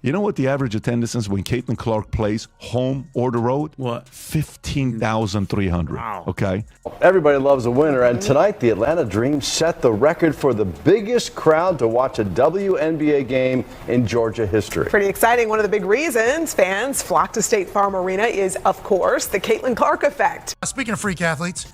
You know what the average attendance is when Caitlin Clark plays home or the road? What? 15,300. Wow. Okay. Everybody loves a winner, and tonight the Atlanta Dream set the record for the biggest crowd to watch a WNBA game in Georgia history. Pretty exciting. One of the big reasons fans flock to State Farm Arena is, of course, the Caitlin Clark effect. Speaking of freak athletes,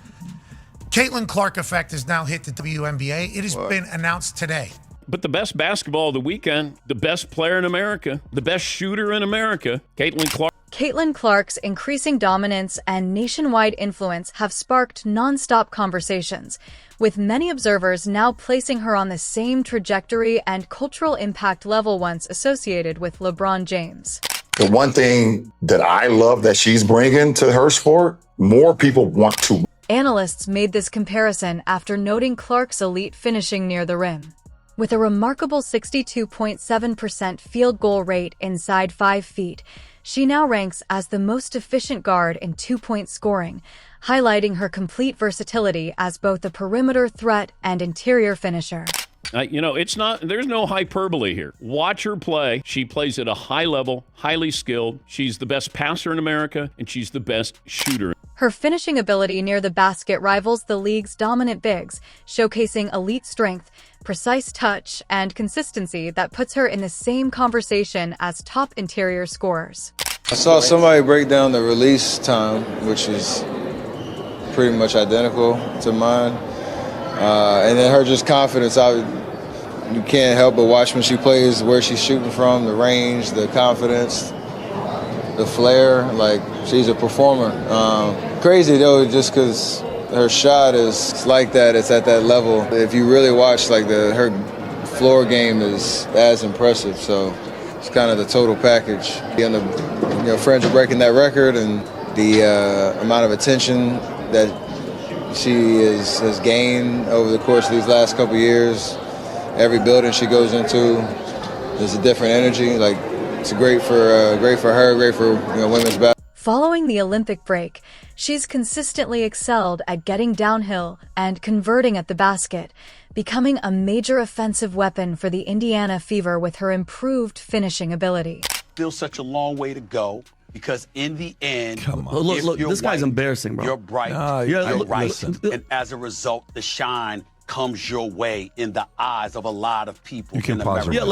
Caitlin Clark effect has now hit the WNBA. It has been announced today. But the best basketball of the weekend, the best player in America, the best shooter in America, Caitlin Clark. Caitlin Clark's increasing dominance and nationwide influence have sparked nonstop conversations, with many observers now placing her on the same trajectory and cultural impact level once associated with LeBron James. The one thing that I love that she's bringing to her sport, more people want to. Analysts made this comparison after noting Clark's elite finishing near the rim. With a remarkable 62.7% field goal rate inside 5 feet, she now ranks as the most efficient guard in two-point scoring, highlighting her complete versatility as both a perimeter threat and interior finisher. There's no hyperbole here. Watch her play. She plays at a high level, highly skilled. She's the best passer in America, and she's the best shooter. Her finishing ability near the basket rivals the league's dominant bigs, showcasing elite strength, precise touch, and consistency that puts her in the same conversation as top interior scorers. I saw somebody break down the release time, which is pretty much identical to mine. And then her just confidence, you can't help but watch when she plays, where she's shooting from, the range, the confidence, the flair. Like, she's a performer. Crazy though, just because her shot is like that, it's at that level. If you really watch, like, her floor game is as impressive. So it's kind of the total package. On the fringe of breaking that record, and the amount of attention that she has gained over the course of these last couple of years. Every building she goes into, there's a different energy. Like, it's great for her, great for women's basketball. Following the Olympic break, she's consistently excelled at getting downhill and converting at the basket, becoming a major offensive weapon for the Indiana Fever with her improved finishing ability. Still such a long way to go, because in the end, Come on. Look, this guy's embarrassing, bro. You're bright, you're right, and as a result, the shine comes your way in the eyes of a lot of people in America. Yeah,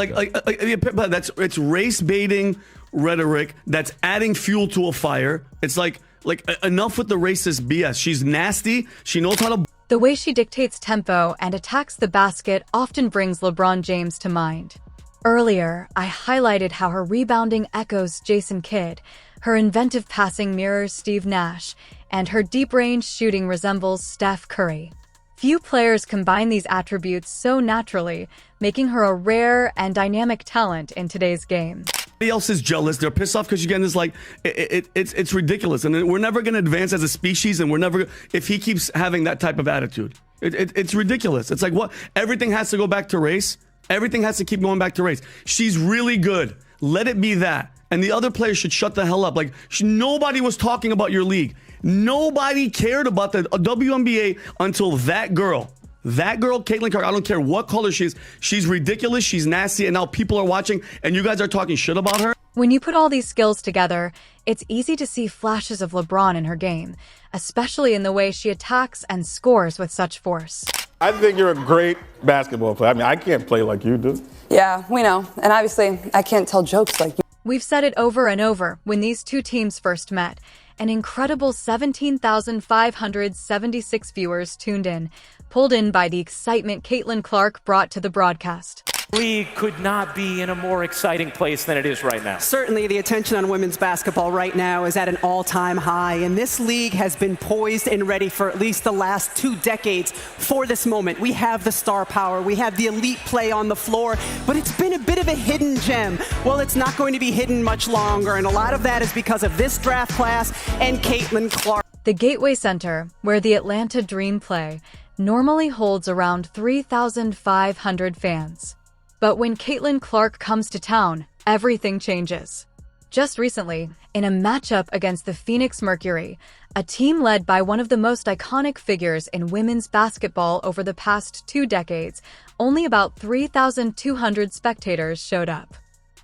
it's race baiting rhetoric that's adding fuel to a fire. It's like enough with the racist BS. She's nasty. She knows how to. The way she dictates tempo and attacks the basket often brings LeBron James to mind. Earlier, I highlighted how her rebounding echoes Jason Kidd, her inventive passing mirrors Steve Nash, and her deep-range shooting resembles Steph Curry. Few players combine these attributes so naturally, making her a rare and dynamic talent in today's game. Everybody else is jealous. They're pissed off because you're getting this, like, it's ridiculous. And we're never going to advance as a species, and we're never, if he keeps having that type of attitude. It's ridiculous. It's like, what? Everything has to go back to race. Everything has to keep going back to race. She's really good. Let it be that. And the other players should shut the hell up. Like, nobody was talking about your league. Nobody cared about the WNBA until that girl, Caitlin Clark, I don't care what color she is. She's ridiculous. She's nasty. And now people are watching and you guys are talking shit about her. When you put all these skills together, it's easy to see flashes of LeBron in her game, especially in the way she attacks and scores with such force. I think you're a great basketball player. I mean, I can't play like you do. Yeah, we know. And obviously, I can't tell jokes like you. We've said it over and over when these two teams first met. An incredible 17,576 viewers tuned in, pulled in by the excitement Caitlin Clark brought to the broadcast. League could not be in a more exciting place than it is right now. Certainly, the attention on women's basketball right now is at an all-time high, and this league has been poised and ready for at least the last 2 decades for this moment. We have the star power, we have the elite play on the floor, but it's been a bit of a hidden gem. Well, it's not going to be hidden much longer, and a lot of that is because of this draft class and Caitlin Clark. The Gateway Center, where the Atlanta Dream play, normally holds around 3,500 fans. But when Caitlin Clark comes to town, everything changes. Just recently, in a matchup against the Phoenix Mercury, a team led by one of the most iconic figures in women's basketball over the past 2 decades, only about 3,200 spectators showed up.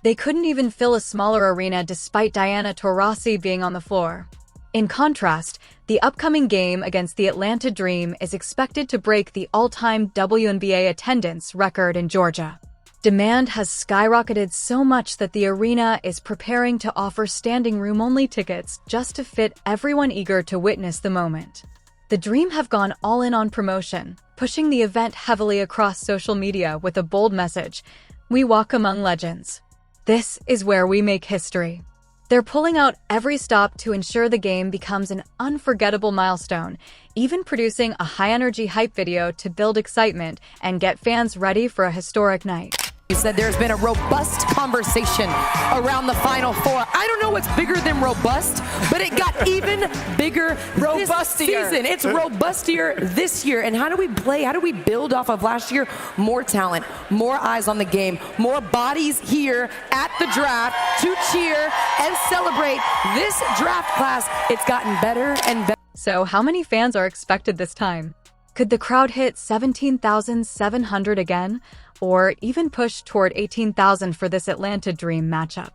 They couldn't even fill a smaller arena despite Diana Taurasi being on the floor. In contrast, the upcoming game against the Atlanta Dream is expected to break the all-time WNBA attendance record in Georgia. Demand has skyrocketed so much that the arena is preparing to offer standing room-only tickets just to fit everyone eager to witness the moment. The Dream have gone all in on promotion, pushing the event heavily across social media with a bold message: "We walk among legends. This is where we make history." They're pulling out every stop to ensure the game becomes an unforgettable milestone, even producing a high-energy hype video to build excitement and get fans ready for a historic night. He said there's been a robust conversation around the Final Four. I don't know what's bigger than robust, but it got even bigger this season. It's robustier this year. And how do we play? How do we build off of last year? More talent, more eyes on the game, more bodies here at the draft to cheer and celebrate this draft class. It's gotten better and better. So how many fans are expected this time? Could the crowd hit 17,700 again? Or even push toward 18,000 for this Atlanta Dream matchup?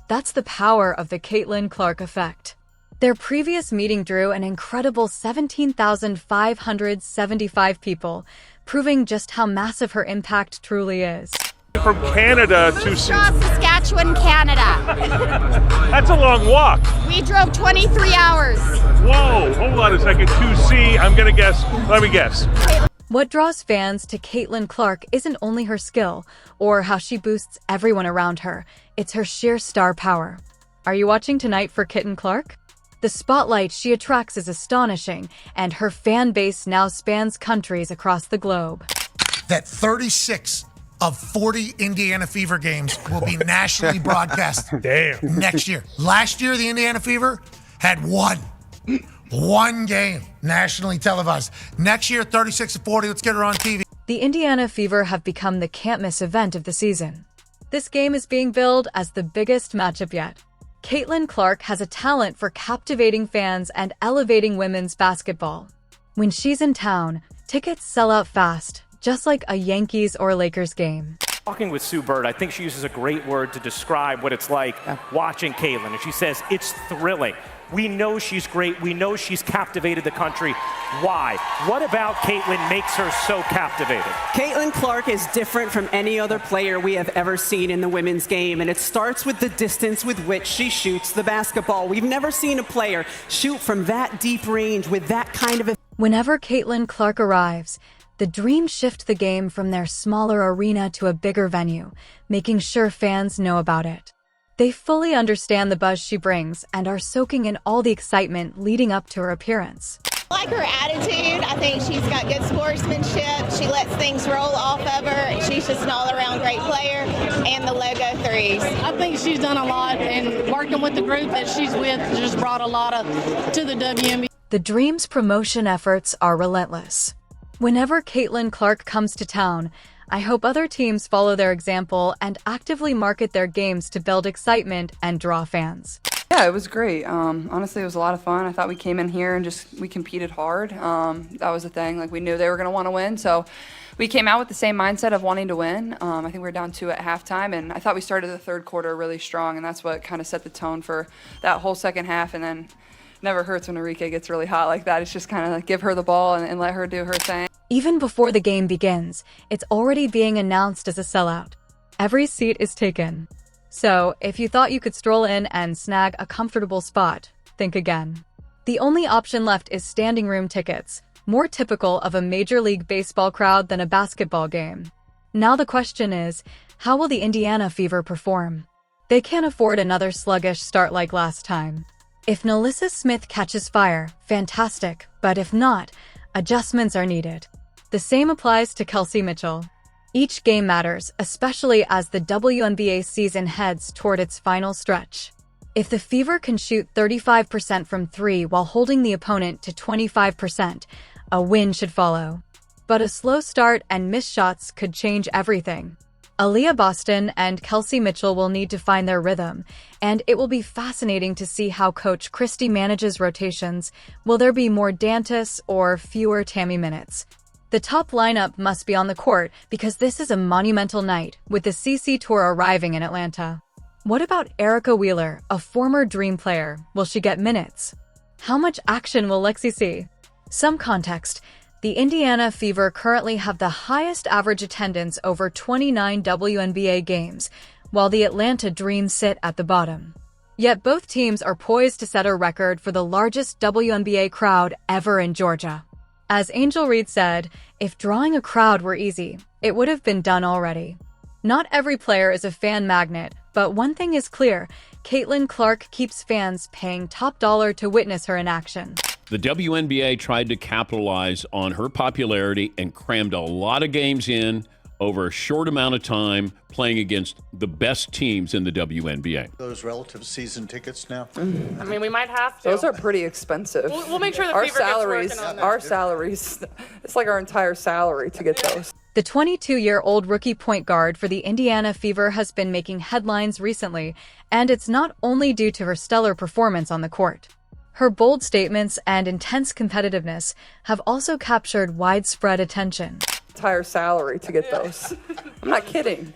That's the power of the Caitlin Clark effect. Their previous meeting drew an incredible 17,575 people, proving just how massive her impact truly is. From Canada to Saskatchewan, Canada. That's a long walk. We drove 23 hours. Whoa, hold on a second. 2C, I'm going to guess. Let me guess. What draws fans to Caitlin Clark isn't only her skill or how she boosts everyone around her, it's her sheer star power. Are you watching tonight for Caitlin Clark? The spotlight she attracts is astonishing, and her fan base now spans countries across the globe. That 36 of 40 Indiana Fever games will be nationally broadcast next year. Last year, the Indiana Fever had one game nationally televised. Next year, 36 of 40, let's get her on TV. The Indiana Fever have become the can't-miss event of the season. This game is being billed as the biggest matchup yet. Caitlin Clark has a talent for captivating fans and elevating women's basketball. When she's in town, tickets sell out fast, just like a Yankees or Lakers game. Talking with Sue Bird, I think she uses a great word to describe what it's like watching Caitlin. And she says, it's thrilling. We know she's great. We know she's captivated the country. Why? What about Caitlin makes her so captivating? Caitlin Clark is different from any other player we have ever seen in the women's game, and it starts with the distance with which she shoots the basketball. We've never seen a player shoot from that deep range with that kind of... Whenever Caitlin Clark arrives, the Dream shift the game from their smaller arena to a bigger venue, making sure fans know about it. They fully understand the buzz she brings and are soaking in all the excitement leading up to her appearance. I like her attitude. I think she's got good sportsmanship. She lets things roll off of her. She's just an all-around great player, and the logo threes. I think she's done a lot, and working with the group that she's with just brought a lot to the WNBA. The Dream's promotion efforts are relentless. Whenever Caitlin Clark comes to town, I hope other teams follow their example and actively market their games to build excitement and draw fans. Yeah, it was great. Honestly, it was a lot of fun. I thought we came in here and we competed hard. That was the thing. Like, we knew they were going to want to win, so we came out with the same mindset of wanting to win. I think we were down 2 at halftime, and I thought we started the third quarter really strong, and that's what kind of set the tone for that whole second half. And then never hurts when Enrique gets really hot like that. It's just kind of like give her the ball and let her do her thing. Even before the game begins, it's already being announced as a sellout. Every seat is taken. So, if you thought you could stroll in and snag a comfortable spot, think again. The only option left is standing room tickets, more typical of a Major League Baseball crowd than a basketball game. Now the question is, how will the Indiana Fever perform? They can't afford another sluggish start like last time. If Nalissa Smith catches fire, fantastic, but if not, adjustments are needed. The same applies to Kelsey Mitchell. Each game matters, especially as the WNBA season heads toward its final stretch. If the Fever can shoot 35% from 3 while holding the opponent to 25%, a win should follow. But a slow start and missed shots could change everything. Aaliyah Boston and Kelsey Mitchell will need to find their rhythm, and it will be fascinating to see how Coach Christie manages rotations. Will there be more Dantas or fewer Tammy minutes? The top lineup must be on the court because this is a monumental night, with the CC Tour arriving in Atlanta. What about Erica Wheeler, a former Dream player? Will she get minutes? How much action will Lexi see? Some context. The Indiana Fever currently have the highest average attendance over 29 WNBA games, while the Atlanta Dream sit at the bottom. Yet both teams are poised to set a record for the largest WNBA crowd ever in Georgia. As Angel Reed said, if drawing a crowd were easy, it would have been done already. Not every player is a fan magnet, but one thing is clear, Caitlin Clark keeps fans paying top dollar to witness her in action. The WNBA tried to capitalize on her popularity and crammed a lot of games in over a short amount of time, playing against the best teams in the WNBA. Those relative season tickets now? I mean, we might have to. Those are pretty expensive. We'll make sure the our Fever salaries, gets working on that. our salaries, it's like our entire salary to get those. The 22-year-old rookie point guard for the Indiana Fever has been making headlines recently, and it's not only due to her stellar performance on the court. Her bold statements and intense competitiveness have also captured widespread attention. Entire salary to get those. I'm not kidding.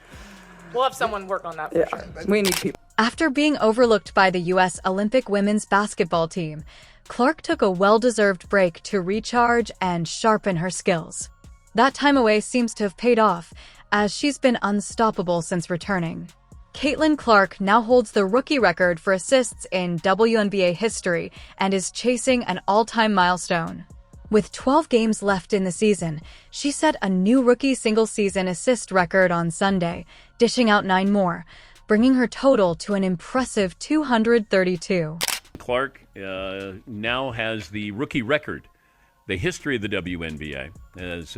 We'll have someone work on that for sure. We need people. After being overlooked by the U.S. Olympic women's basketball team, Clark took a well-deserved break to recharge and sharpen her skills. That time away seems to have paid off, as she's been unstoppable since returning. Caitlin Clark now holds the rookie record for assists in WNBA history and is chasing an all-time milestone. With 12 games left in the season, she set a new rookie single-season assist record on Sunday, dishing out 9 more, bringing her total to an impressive 232. Clark now has the rookie record, the history of the WNBA, as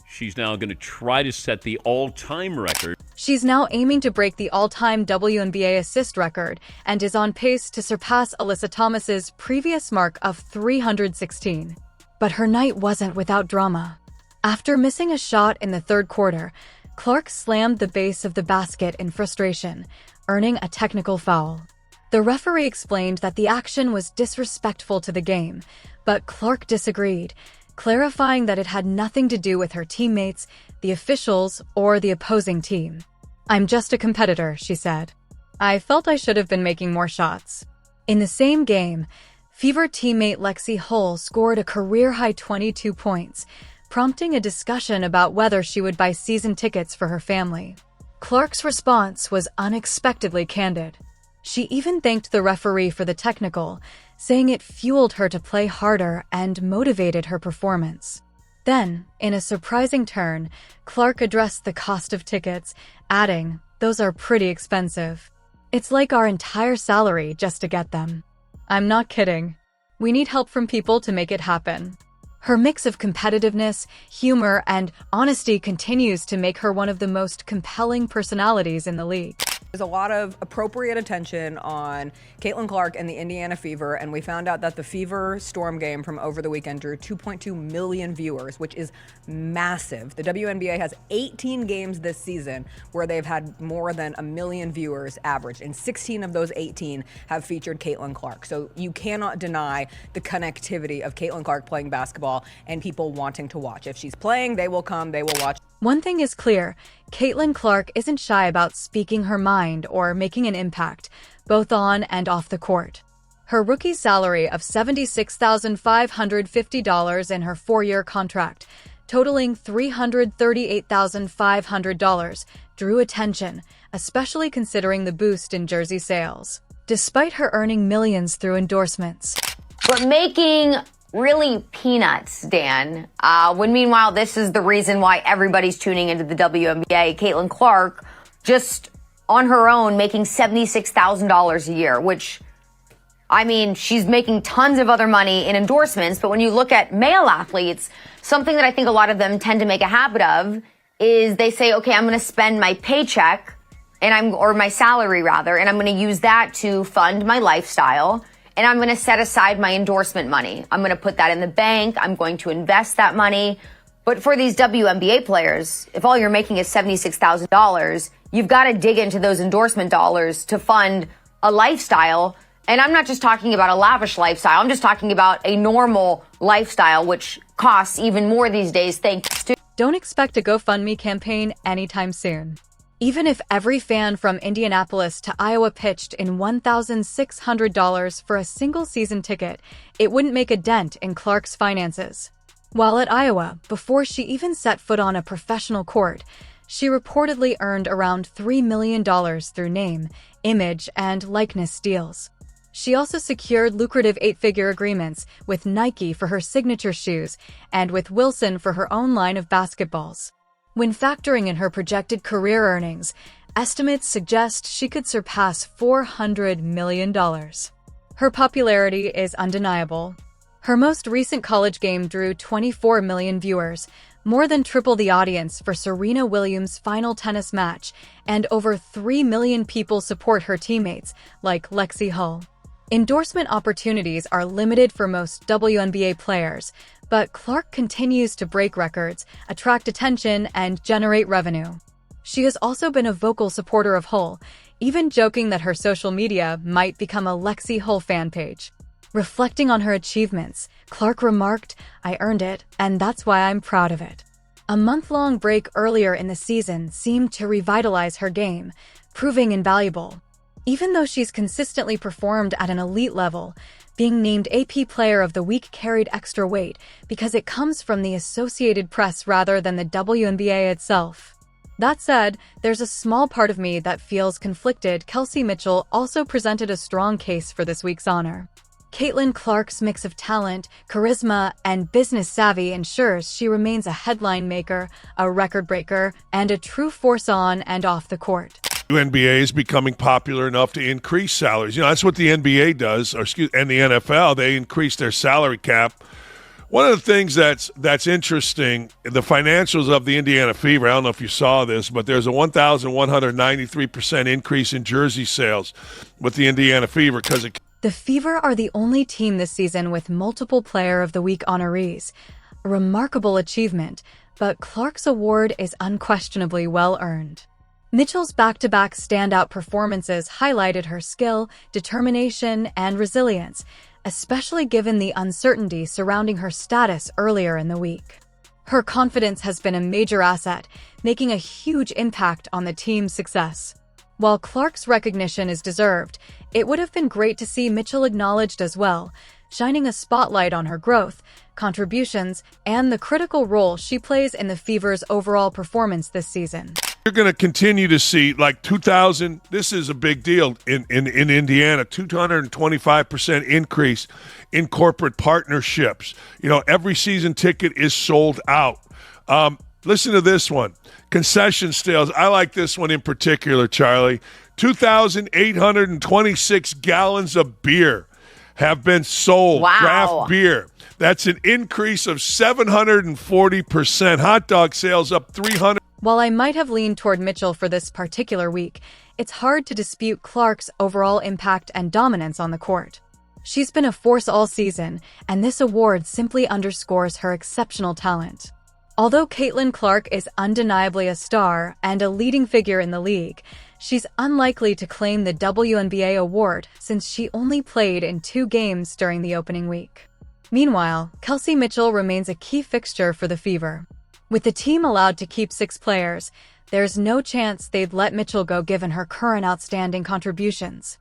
she's now going to try to set the all-time record. She's now aiming to break the all-time WNBA assist record and is on pace to surpass Alyssa Thomas's previous mark of 316. But her night wasn't without drama. After missing a shot in the third quarter, Clark slammed the base of the basket in frustration, earning a technical foul. The referee explained that the action was disrespectful to the game, but Clark disagreed, clarifying that it had nothing to do with her teammates, the officials, or the opposing team. "I'm just a competitor," she said. "I felt I should have been making more shots." In the same game, Fever teammate Lexi Hull scored a career-high 22 points, prompting a discussion about whether she would buy season tickets for her family. Clark's response was unexpectedly candid. She even thanked the referee for the technical, saying it fueled her to play harder and motivated her performance. Then, in a surprising turn, Clark addressed the cost of tickets, adding, "Those are pretty expensive. It's like our entire salary just to get them." I'm not kidding. We need help from people to make it happen. Her mix of competitiveness, humor, and honesty continues to make her one of the most compelling personalities in the league. There's a lot of appropriate attention on Caitlin Clark and the Indiana Fever, and we found out that the Fever Storm game from over the weekend drew 2.2 million viewers, which is massive. The WNBA has 18 games this season where they've had more than 1 million viewers average, and 16 of those 18 have featured Caitlin Clark. So you cannot deny the connectivity of Caitlin Clark playing basketball and people wanting to watch. If she's playing, they will come, they will watch. One thing is clear, Caitlin Clark isn't shy about speaking her mind or making an impact, both on and off the court. Her rookie salary of $76,550 in her 4-year contract, totaling $338,500, drew attention, especially considering the boost in jersey sales. Despite her earning millions through endorsements. But making really peanuts, Dan. When meanwhile, this is the reason why everybody's tuning into the WNBA. Caitlin Clark, just on her own, making $76,000 a year, which, I mean, she's making tons of other money in endorsements. But when you look at male athletes, something that I think a lot of them tend to make a habit of is they say, okay, I'm going to spend my paycheck or my salary rather, and I'm going to use that to fund my lifestyle. And I'm going to set aside my endorsement money. I'm going to put that in the bank. I'm going to invest that money. But for these WNBA players, if all you're making is $76,000, you've got to dig into those endorsement dollars to fund a lifestyle. And I'm not just talking about a lavish lifestyle. I'm just talking about a normal lifestyle, which costs even more these days thanks to. Don't expect a GoFundMe campaign anytime soon. Even if every fan from Indianapolis to Iowa pitched in $1,600 for a single season ticket, it wouldn't make a dent in Clark's finances. While at Iowa, before she even set foot on a professional court, she reportedly earned around $3 million through name, image, and likeness deals. She also secured lucrative 8-figure agreements with Nike for her signature shoes and with Wilson for her own line of basketballs. When factoring in her projected career earnings, estimates suggest she could surpass $400 million. Her popularity is undeniable. Her most recent college game drew 24 million viewers, more than triple the audience for Serena Williams' final tennis match, and over 3 million people support her teammates, like Lexi Hull. Endorsement opportunities are limited for most WNBA players, but Clark continues to break records, attract attention, and generate revenue. She has also been a vocal supporter of Hull, even joking that her social media might become a Lexi Hull fan page. Reflecting on her achievements, Clark remarked, "I earned it, and that's why I'm proud of it." A month-long break earlier in the season seemed to revitalize her game, proving invaluable. Even though she's consistently performed at an elite level, being named AP Player of the Week carried extra weight because it comes from the Associated Press rather than the WNBA itself. That said, there's a small part of me that feels conflicted. Kelsey Mitchell also presented a strong case for this week's honor. Caitlin Clark's mix of talent, charisma, and business savvy ensures she remains a headline maker, a record breaker, and a true force on and off the court. WNBA is becoming popular enough to increase salaries. That's what the NBA does, and the NFL. They increase their salary cap. One of the things that's interesting, the financials of the Indiana Fever, I don't know if you saw this, but there's a 1,193% increase in jersey sales with the Indiana Fever because The Fever are the only team this season with multiple Player of the Week honorees. A remarkable achievement, but Clark's award is unquestionably well-earned. Mitchell's back-to-back standout performances highlighted her skill, determination, and resilience, especially given the uncertainty surrounding her status earlier in the week. Her confidence has been a major asset, making a huge impact on the team's success. While Clark's recognition is deserved, it would have been great to see Mitchell acknowledged as well, shining a spotlight on her growth, contributions, and the critical role she plays in the Fever's overall performance this season. You're going to continue to see, like 2,000, this is a big deal in Indiana, 225% increase in corporate partnerships. Every season ticket is sold out. Listen to this one. Concession sales. I like this one in particular, Charlie. 2,826 gallons of beer have been sold. Wow. Draft beer. That's an increase of 740%. Hot dog sales up 300%. While I might have leaned toward Mitchell for this particular week, it's hard to dispute Clark's overall impact and dominance on the court. She's been a force all season, and this award simply underscores her exceptional talent. Although Caitlin Clark is undeniably a star and a leading figure in the league, she's unlikely to claim the WNBA award since she only played in 2 games during the opening week. Meanwhile, Kelsey Mitchell remains a key fixture for the Fever. With the team allowed to keep 6 players, there's no chance they'd let Mitchell go given her current outstanding contributions.